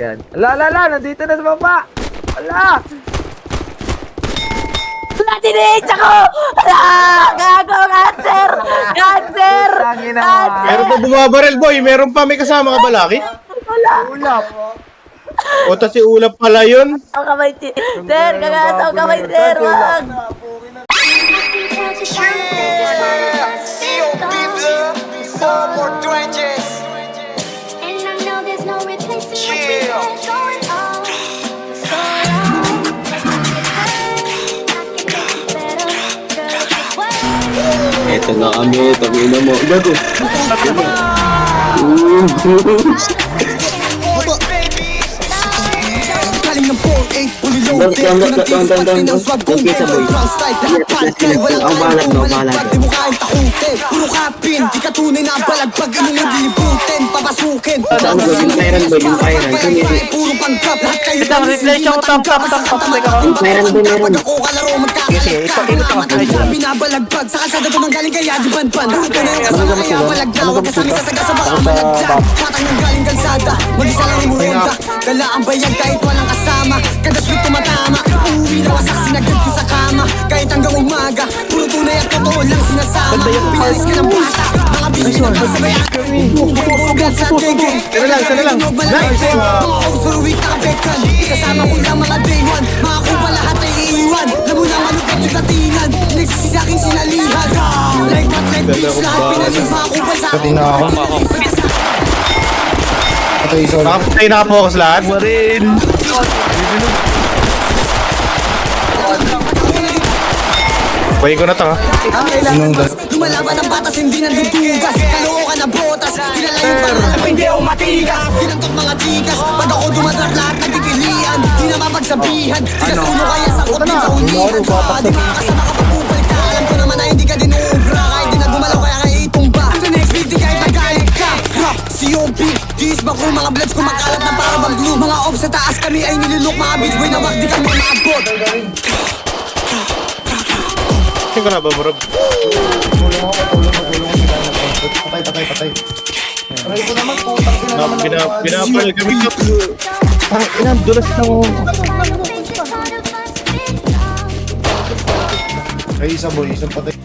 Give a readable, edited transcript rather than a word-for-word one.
Yan. Ala, nandito na sa baba. Ala! Wala, tiniis ako! Ala! Gago! Cancer! Cancer! Meron pa bumabaril, boy. Meron pa. May kasama ka ba, Lucky? Wala! Ulap. O, tas si Ulap pala yun. Ang kamay, sir! Kagasa ang kamay, sir! Wag! Eto na kami, tangina mo. Gago. Ang balat no, balat. Puro kapin, di ka tunay na balagpag imong nilibutin, papasukin. Saan ba yung Tyran ba? Yung Tyran. Puro pangkap, lahat kayo Ito, replay siya ko tap. Yung Tyran din meron. Ako kalaro magkakasya. Binabalagpag sa kalsada tumanggaling kaya di banban. Ito na yung kasama kaya balagna. Huwag kasali sa saga sa baka malaglag. Patang ng galing kalsada, mag-isa lang umuronda. Kala ang bayan kahit walang kasama. Kada sweet tumatama, uuwi na wasak sinagad ko sa kama. Kahit hanggang umaga, puro tunay at totoo lang sinasama. Pinalis ka ng bata, mga bisyo na pagsabayan. Bubugan sa tigil. Sana lang. Nice! Mga usuruwi kabekan, isasama ko lang mga day one. Mga kuba lahat ay iiwan. Lamo na manukat yung datingan, nagsisi sa aking sinalihan. Like what like bitch, lahat pinalis. Mga kuba sa akin. Nakapatay na focus lahat. Warin. Pwede ko na to, ha? Lumalaban ng batas, hindi nandudugas. Kalookan na botas, kilala yung pangarap, hindi ako matigas. Ginantok mga tigas, pag ako dumadrak lahat nagpipilian. Di na mapagsabihan, tigas ulo kaya sakot din sa ulihan. Di makakasama kapag pupal ka, alam ko naman na hindi ka din uubra. Kahit di na gumalaw kaya kaya itumba. To the next beat, di kahit magalit ka. COP, diis ba kung mga bloods kumakalat na para bang glue. Mga off sa taas kami ay nilulok, mga beats boy na wag di kami maabot. Tingin ko na ba, bro? Patay. Binapal kami. Ilan, dulas na mo. Ay, isa boy, isang patay.